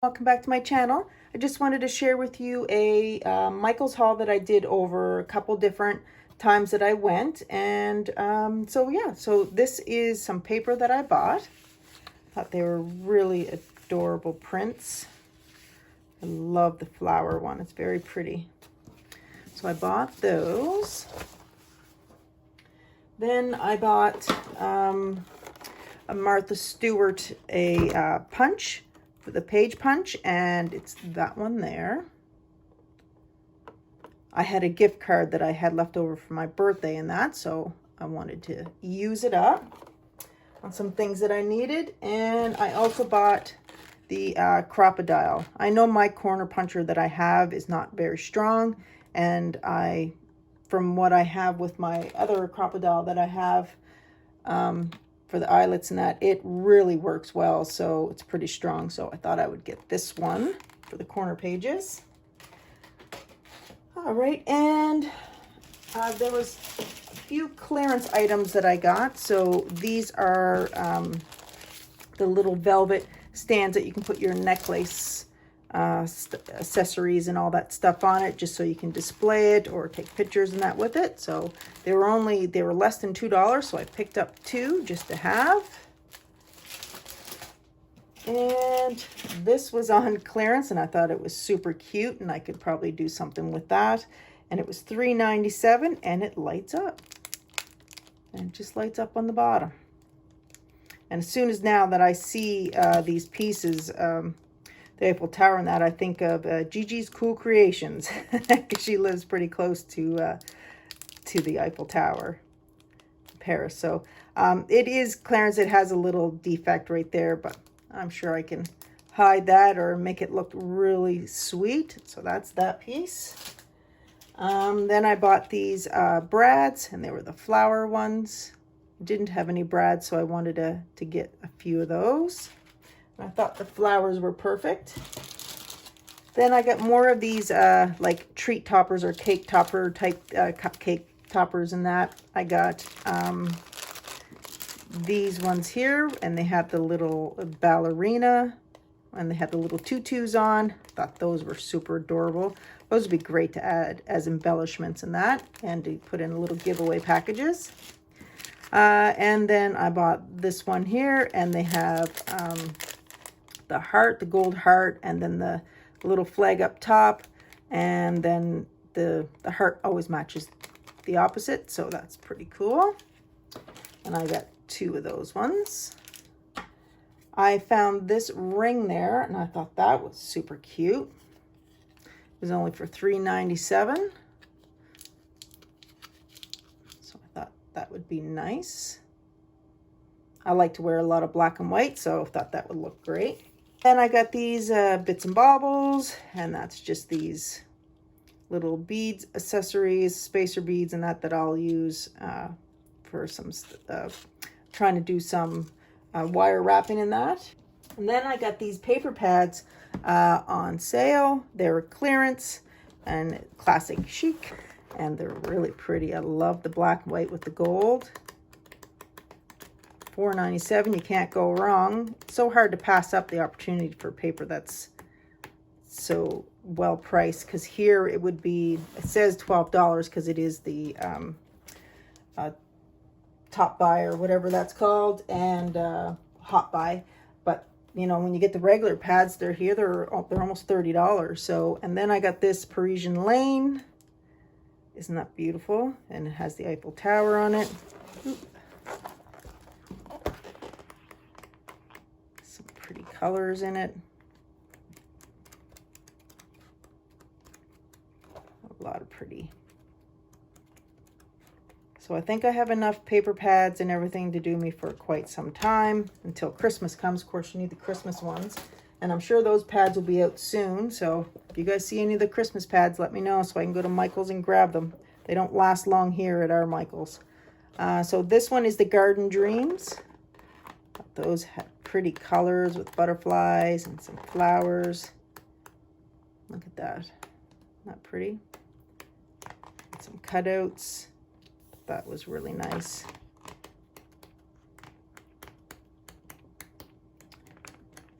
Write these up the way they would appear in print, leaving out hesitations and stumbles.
Welcome back to my channel. I just wanted to share with you a Michaels haul that I did over a couple different times that I went. And so this is some paper that I bought. Thought they were really adorable prints. I love the flower one. It's very pretty. So I bought those. Then I bought a Martha Stewart punch for the page punch, and it's that one there. I had a gift card that I had left over for my birthday and that, so I wanted to use it up on some things that I needed. And I also bought the Crop-A-Dile. I know my corner puncher that I have is not very strong, and from what I have with my other Crop-A-Dile that I have for the eyelets and that, it really works well, so it's pretty strong. So I thought I would get this one for the corner pages. All right, and there was a few clearance items that I got. So these are the little velvet stands that you can put your necklace accessories and all that stuff on it, just so you can display it or take pictures and that with it. So they were less than $2, so I picked up two just to have. And this was on clearance, and I thought it was super cute, and I could probably do something with that. And it was $3.97, and it lights up, and it just lights up on the bottom. And as soon as now that I see these pieces, the Eiffel Tower and that, I think of Gigi's Cool Creations, because she lives pretty close to the Eiffel Tower in Paris. So it is clearance. It has a little defect right there, but I'm sure I can hide that or make it look really sweet. So that's that piece. Then I bought these brads, and they were the flower ones. Didn't have any brads, so I wanted to get a few of those. I thought the flowers were perfect. Then I got more of these like treat toppers or cake topper type cupcake toppers and that. I got these ones here, and they have the little ballerina, and they have the little tutus on. Thought those were super adorable. Those would be great to add as embellishments in that, and to put in little giveaway packages. And then I bought this one here, and they have the heart, the gold heart, and then the little flag up top, and then the heart always matches the opposite, so that's pretty cool. And I got two of those ones. I found this ring there, and I thought that was super cute. It was only for $3.97, so I thought that would be nice. I like to wear a lot of black and white, so I thought that would look great. And I got these bits and baubles, and that's just these little beads, accessories, spacer beads, and that I'll use for some trying to do some wire wrapping in that. And then I got these paper pads on sale. They were clearance and classic chic, and they're really pretty. I love the black and white with the gold. $4.97, you can't go wrong. It's so hard to pass up the opportunity for paper that's so well priced, because here it would be, it says $12 because it is the top buy or whatever that's called, and hot buy. But you know, when you get the regular pads, they're here, they're almost $30. So, and then I got this Parisian Lane. Isn't that beautiful? And it has the Eiffel Tower on it. Oop. Some pretty colors in it. A lot of pretty. So I think I have enough paper pads and everything to do me for quite some time until Christmas comes. Of course, you need the Christmas ones, and I'm sure those pads will be out soon. So if you guys see any of the Christmas pads, let me know so I can go to Michael's and grab them. They don't last long here at our Michael's. So this one is the Garden Dreams. Those have pretty colors with butterflies and some flowers. Look at that. Isn't that pretty? Some cutouts. That was really nice.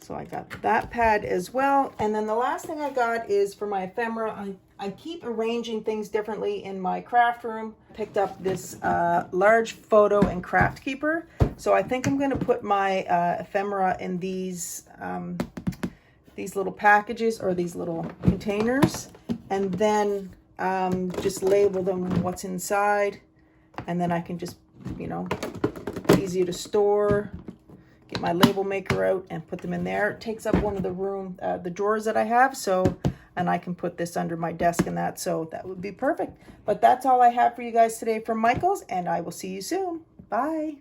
So I got that pad as well. And then the last thing I got is for my ephemera. I keep arranging things differently in my craft room. Picked up this large photo and craft keeper. So I think I'm going to put my ephemera in these little packages or these little containers, and then just label them what's inside, and then I can just, you know, easy to store. Get my label maker out and put them in there. It takes up one of the drawers that I have, so, and I can put this under my desk and that, so that would be perfect. But that's all I have for you guys today from Michaels, and I will see you soon. Bye.